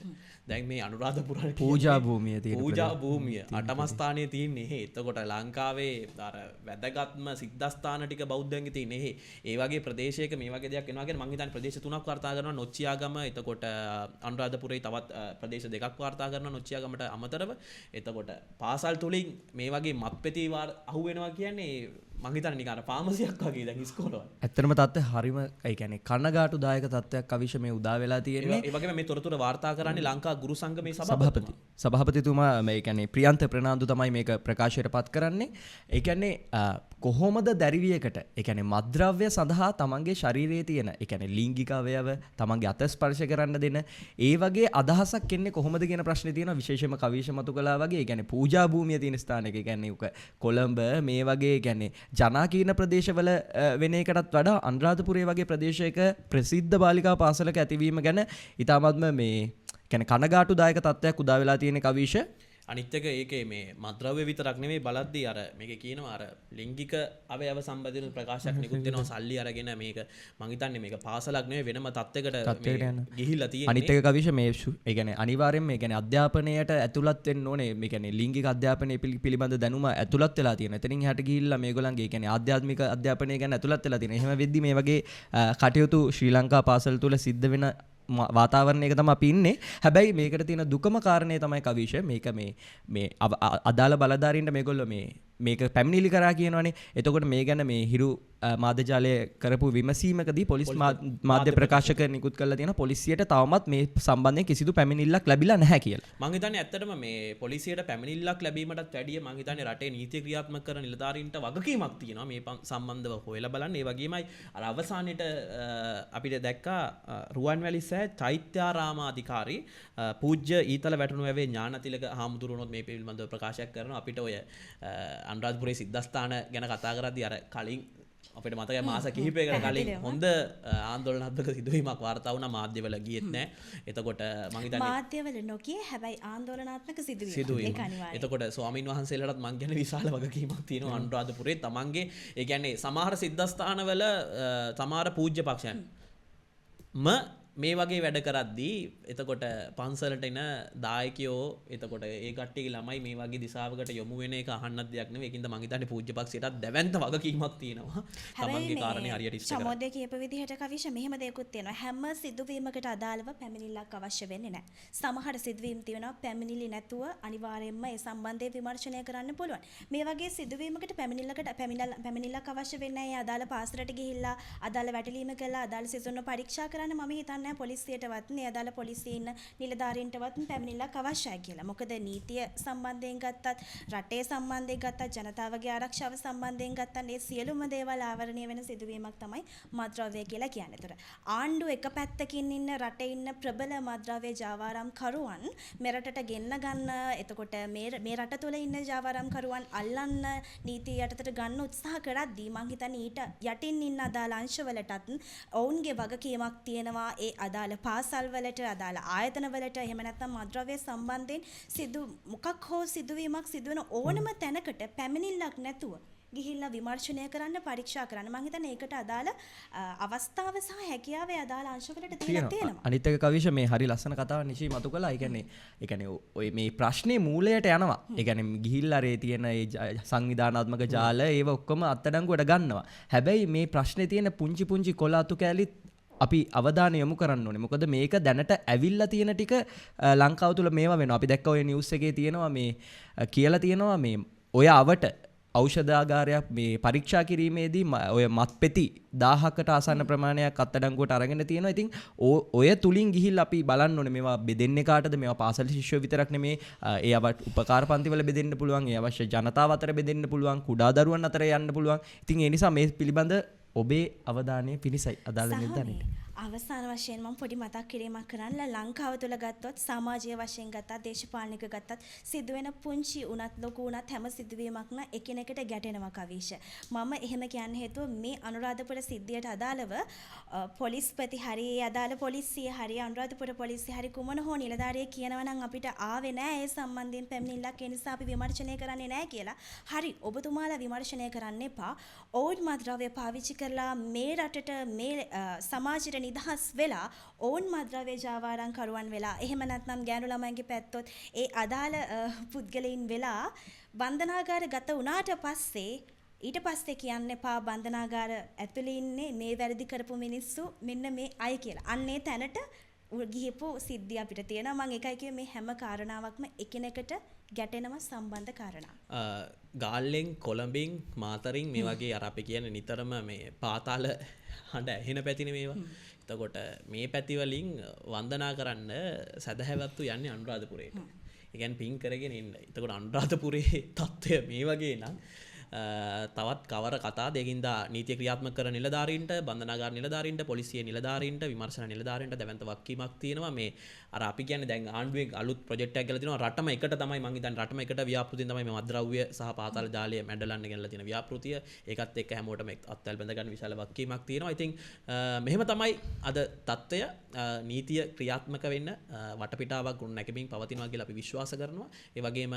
D: දැන් මේ අනුරාධපුරේ
B: පූජා භූමිය තියෙන
D: පූජා භූමිය 8ම ස්ථානයේ තියෙන්නේ. එතකොට ලංකාවේ අර වැදගත්ම සිද්ධාස්ථාන ටික බෞද්ධයන්ගේ තියෙන්නේ. ඒ වගේ ප්‍රදේශයක මේ වගේ දෙයක් වෙනවා කියන්නේ මං හිතන්නේ ප්‍රදේශ 3ක් වාර්තා කරනවා. නොච්චියාගම, එතකොට අනුරාධපුරේ තවත් ප්‍රදේශ 2ක් වාර්තා කරනවා නොච්චියාගමට අමතරව. එතකොට පාසල් තුලින් මේ වගේ මත්පැති අහු වෙනවා කියන්නේ මං හිතන්නේ නිකන් අර ෆාමසියක් වගේ දැන් ඉස්කෝලවල.
B: ඇත්තටම තත්ත්වය හරිම ඒ කියන්නේ කනගාටුදායක තත්ත්වයක් අවිෂ මේ උදා වෙලා තියෙන්නේ.
D: ඒ වගේම මේ තොරතුරු වාර්තා කරන්නේ ලංකා ගුරු සංගමේ
B: සභාපතිතුමා මේ කියන්නේ ප්‍රියන්ත ප්‍රනාන්දු තමයි මේක ප්‍රකාශයට පත් කරන්නේ. ඒ කියන්නේ කොහොමද දැරිවියකට ඒ කියන්නේ මත්ද්‍රව්‍ය සඳහා තමන්ගේ ශරීරයේ තියෙන ඒ කියන්නේ ලිංගික අවයව තමන්ගේ අත ස්පර්ශ කරන්න දෙන ඒ වගේ අදහසක් එන්නේ කොහොමද කියන ප්‍රශ්නේ තියෙනවා. විශේෂයෙන්ම කවිෂ මතු කළා වගේ ඒ කියන්නේ පූජා භූමිය තියෙන ස්ථානයක ඒ කියන්නේ උක කොළඹ මේ වගේ ඒ කියන්නේ ජනාකීර්ණ ප්‍රදේශවල වෙන එකටත් වඩා අනුරාධපුරයේ වගේ ප්‍රදේශයක ප්‍රසිද්ධ බාලිකා පාසලක ඇතිවීම ගැන ඉතාමත්ම මේ කියන්නේ කනගාටුදායක තත්ත්වයක් උදා වෙලා තියෙන කවිෂ.
D: අනිත් එක ඒකේ මේ මත්ද්‍රව්‍ය විතරක් නෙමෙයි බලද්දී අර මේකේ කියනවා අර ලිංගික අවයව සම්බන්ධන ප්‍රකාශයක් නිකුත් වෙනවා සල්ලි අරගෙන මේක මං හිතන්නේ මේක පාසලක් නෙමෙයි වෙනම තත්යකට ගිහිල්ලා තියෙන්නේ.
B: අනිත් එක කවිෂ මේ ඒ කියන්නේ අනිවාර්යෙන් මේ කියන්නේ අධ්‍යාපනයට ඇතුළත් වෙන්න ඕනේ. මේ කියන්නේ ලිංගික අධ්‍යාපනය පිළිබඳ දැනුම ඇතුළත් වෙලා තියෙනවා. එතනින් එහාට ගිහිල්ලා මේගොල්ලන්ගේ කියන්නේ ආධ්‍යාත්මික අධ්‍යාපනය ගැන ඇතුළත් වෙලා තියෙනවා. එහෙම වෙද්දි මේ වගේ කටයුතු ශ්‍රී ලංකා පාසල් තුල සිද්ධ වෙන වාතාවරණයක තමයි අපි ඉන්නේ. හැබැයි මේකට තියෙන දුකම කාරණේ තමයි කවිෂ මේක මේ අදාළ බලධාරීන්ට මේගොල්ලෝ මේක පැමිණිලි කරා කියනවනේ. එතකොට මේ ගැන මේ හිරු මාධ්‍යජාලය කරපු විමසීමකදී පොලිස් මාධ්‍ය ප්‍රකාශක නිකුත් කරලා තියෙන පොලිසියට තවමත් මේ සම්බන්ධයෙන් කිසිදු පැමිණිල්ලක් ලැබිලා නැහැ කියලා.
D: මං හිතන්නේ ඇත්තටම මේ පොලිසියට පැමිණිල්ලක් ලැබීමටත් වැඩිය මං හිතන්නේ රටේ නීතිය ක්‍රියාත්මක කරන නිලධාරීන්ට වගකීමක් තියෙනවා මේ සම්බන්ධව හොයලා බලන්න. ඒ වගේමයි අර අවසානයේට අපිට දැක්කා රුවන්වැලි සෑ චෛත්‍යාරාමාධිකාරී පූජ්‍ය ඊතල වැටුණු වැවේ ඥානතිලක හාමුදුරුවනොත් මේ පිළිබඳව ප්‍රකාශයක් කරනවා. අපිට ඔය අනුරාධපුරේ සිද්ධාස්ථාන ගැන කතා කරද්දී අර කලින් අපිට මතකයි මාස කිහිපයකට කලින් හොඳ ආందోලනාත්මක සිදුවීමක් වාර්තා වුණා. මාධ්‍යවල ගියෙත් නැහැ. එතකොට මං හිතන්නේ
F: මාධ්‍යවල නොකිය හැබැයි ආందోලනාත්මක සිදුවීම ඒක අනිවාර්යයි.
D: එතකොට ස්වාමින් වහන්සේලාටත් මං කියන්නේ විශාල වගකීමක් තියෙනවා අනුරාධපුරේ තමන්ගේ ඒ කියන්නේ සමහර සිද්ධාස්ථානවල සමහර පූජ්‍ය පක්ෂයන් මේ වගේ වැඩ කරද්දී එතකොට පන්සලට එන දායකයෝ එතකොට ඒ කට්ටියගේ ළමයි මේ වගේ දිශාවකට යොමු වෙන එක අහන්නත් දෙයක් නෙවෙයි. ඒකින්ද මං හිතන්නේ පූජ්‍ය පක්ෂයටත් දැවැන්ත වගකීමක් තියෙනවා. තමන්ගේ කාරණේ හරියට ඉස්සර කරගන්න.
F: සමෝදේ කියපු විදිහට කවිෂ මෙහෙම දෙයක්ත් තියෙනවා. හැම සිදුවීමකට අදාළව පැමිණිල්ලක් අවශ්‍ය වෙන්නේ නැහැ. සමහර සිදුවීම් තියෙනවා පැමිණිලි නැතුව අනිවාර්යයෙන්ම ඒ සම්බන්ධයෙන් විමර්ශනය කරන්න පුළුවන්. මේ වගේ සිදුවීමකට පැමිණිල්ලක් අවශ්‍ය වෙන්නේ නැහැ. අදාළ පාසලට ගිහිල්ලා අදාළ වැටලීම කළා අදාළ සිසුන්ව පරීක්ෂා කරන්න මම හිතන්නේ නැහැ පොලිසියටවත් මේ අදාළ පොලිසියේ ඉන්න නිලධාරීන්ටවත් පැමිණිල්ලක් අවශ්‍යයි කියලා. මොකද නීතිය සම්බන්ධයෙන් ගත්තත් රටේ සම්බන්ධයෙන් ගත්තත් ජනතාවගේ ආරක්ෂාව සම්බන්ධයෙන් ගත්තත් මේ සියලුම දේවල් ආවරණය වෙන සිදුවීමක් තමයි මත්ද්‍රව්‍ය කියලා කියන්නේ. ඒතර ආණ්ඩුව එක පැත්තකින් ඉන්න රටේ ඉන්න ප්‍රබල මත්ද්‍රව්‍ය ජාවාරම් කරුවන් මෙරටට ගෙන්න ගන්න එතකොට මේ රට තුළ ඉන්න ජාවාරම් කරුවන් අල්ලන්න නීතිය යටතට ගන්න උත්සාහ කරද්දී මං හිතන්නේ ඊට යටින් ඉන්න අදාළ අංශවලටත් ඔවුන්ගේ වගකීමක් තියෙනවා ඒ අදාළ පාසල් වලට අදාළ ආයතන වලට එහෙම නැත්නම් මත්ද්‍රව්‍ය සම්බන්ධයෙන් මොකක් හෝ සිදුවීමක් සිදුවන ඕනම තැනකට පැමිණිල්ලක් නැතුව ගිහිල්ලා විමර්ශනය කරන්න පරීක්ෂා කරන්න මං හිතන්නේ ඒකට අදාළ අවස්ථාව සහ හැකියාව අදාළ අංශවලට තියෙනවා.
B: අනිත් එක කවිෂ මේ හරි ලස්සන කතාවක් නිශී මතු කළා. ඒ කියන්නේ ඔය මේ ප්‍රශ්නේ මූලයට යනවා. ඒ කියන්නේ ගිහිල්ලා රේ තියෙන ඒ සංවිධානාත්මක ජාල ඒව ඔක්කොම අත්අඩංගුවට ගන්නවා. හැබැයි මේ ප්‍රශ්නේ තියෙන පුංචි කොලාතු කැලිත් අපි අවධානය යොමු කරන්න ඕනේ. මොකද මේක දැනට ඇවිල්ලා තියෙන ටික ලංකාව තුල මේවා වෙනවා. අපි දැක්ක ඔය නිවුස් එකේ තියෙනවා මේ කියලා තියෙනවා මේ ඔය අවට ඖෂධාගාරයක් මේ පරීක්ෂා කිරීමේදී ඔය මත්පෙති 1000කට ආසන්න ප්‍රමාණයක් අත්අඩංගුවට අරගෙන තියෙනවා. ඉතින් ඔය තුලින් ගිහිල්ලා අපි බලන්න ඕනේ මේවා බෙදෙන්නේ කාටද? මේවා පාසල් ශිෂ්‍යයෝ විතරක් නෙමේ. ඒ උපකාර පන්තිවල බෙදෙන්න පුළුවන්. ඒ අවශ්‍ය ජනතාව අතර බෙදෙන්න පුළුවන්. කුඩා දරුවන් අතර යන්න පුළුවන්. ඉතින් ඒ නිසා මේ පිළිබඳ ඔබේ අවධානය පිණිසයි අදාළ නිර්ධාරණයට.
F: අවසාන වශයෙන් මම පොඩි මතක් කිරීමක් කරන්න ලංකාව තුළ ගත්තොත් සමාජීය වශයෙන් ගත්තත් දේශපාලනික ගත්තත් සිදුවෙන පුංචි උනත් ලොකු උනත් හැම සිදුවීමක්ම එකිනෙකට ගැටෙනවා කවිෂ. මම එහෙම කියන්න හේතුව මේ අනුරාධපුර සිද්ධියට අදාළව පොලිස්පති හරි අදාළ පොලිසිය හරි අනුරාධපුර පොලිසිය හරි කුමන හෝ නිලධාරියෙක් කියනවා නම් අපිට ආවේ නෑ ඒ සම්බන්ධයෙන් පැමිණිල්ලක් ඒ නිසා අපි විමර්ශනය කරන්නේ නෑ කියලා. හරි ඔබතුමාලා විමර්ශනය කරන්න එපා. ඕඩ් මත්ද්‍රව්‍ය පාවිච්චි කරලා මේ රටට මේ සමාජයට නිදහස් වෙලා ඕන් මත්ද්‍රව්‍ය ජාවාරම් කරුවන් වෙලා එහෙම නැත්නම් ගෑනු ළමයින්ගේ පැත්තොත් ඒ අදාළ පුද්ගලයින් වෙලා බන්ධනාගාර ගත වුණාට පස්සේ ඊට පස්සේ කියන්න එපා බන්ධනාගාර ඇතුළේ ඉන්නේ මේ වැරදි කරපු මිනිස්සු මෙන්න මේ අය කියලා. අන්නේ තැනට ගිහපු සිද්ධිය අපිට තියෙනවා. මම ඒකයි කිව්වේ මේ හැම කාරණාවක්ම එකිනෙකට ගැටෙනම සම්බන්ධ කාරණා.
D: ගාල්ලෙන් කොළඹින් මාතරින් මේ වගේ අර අපි කියන නිතරම මේ පාතාල හඬ ඇහෙන පැතිනේ මේවා. එතකොට මේ පැතිවලින් වන්දනා කරන්න සදහැවත්තු යන්නේ අනුරාධපුරයට. ඒ කියන්නේ පින් කරගෙන ඉන්න. එතකොට අනුරාධපුරේ තත්ත්වය මේ වගේ නම් තවත් කවර කතා දෙකින්දා නීතිය ක්‍රියාත්මක කරන නිලධාරීන්ට බන්ධනාගාර නිලධාරීන්ට පොලිසිය නිලධාරීන්ට විමර්ශන නිලධාරීන්ට දැවන්ත වක්කීමක් තියෙනවා. මේ අර අපි කියන්නේ දැන් ආණ්ඩුවේ අලුත් ප්‍රොජෙක්ට් එකක් ගලා තිනවා රටම එකට තමයි මං හිතන්නේ රටම එකට ව්‍යාපෘතියෙන් තමයි මේ මත්ද්‍රව්‍ය සහ පාතාල ජාලය මැඩලන්න ගෙනලා තියෙන ව්‍යාපෘතිය. ඒකත් එක්ක හැමෝටම අත්වැල් බඳ ගන්න විශාල වක්කීමක් තියෙනවා. ඉතින් මෙහෙම තමයි අද තත්ත්වය නීතිය ක්‍රියාත්මක වෙන්න වටපිටාවක් ගොඩ නැගෙමින් පවතිනවා කියලා අපි විශ්වාස කරනවා. ඒ වගේම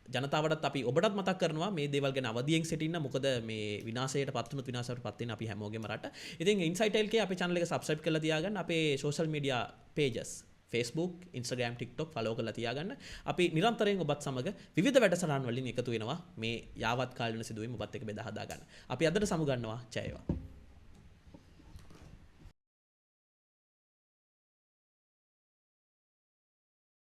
D: ජනතාවටත් අපි ඔබටත් මතක් කරනවා මේ දේවල් ගැන අවදියෙන් සිටින්න. මොකද මේ විනාශයට පත්වුණොත් විනාශයට පත් වෙන අපි හැමෝගෙම රට. ඉතින් ඉන්සයිට් LK අපේ channel එක subscribe කරලා තියාගන්න. අපේ social media pages Facebook, Instagram, TikTok follow කරලා තියාගන්න. අපි නිරන්තරයෙන් ඔබත් සමග විවිධ වැඩසටහන් වලින් එකතු වෙනවා. මේ යාවත් කාලීන සිදුවීම් ඔබත් එක්ක බෙදා හදා ගන්න. අපි අදට සමු ගන්නවා. ජය වේවා.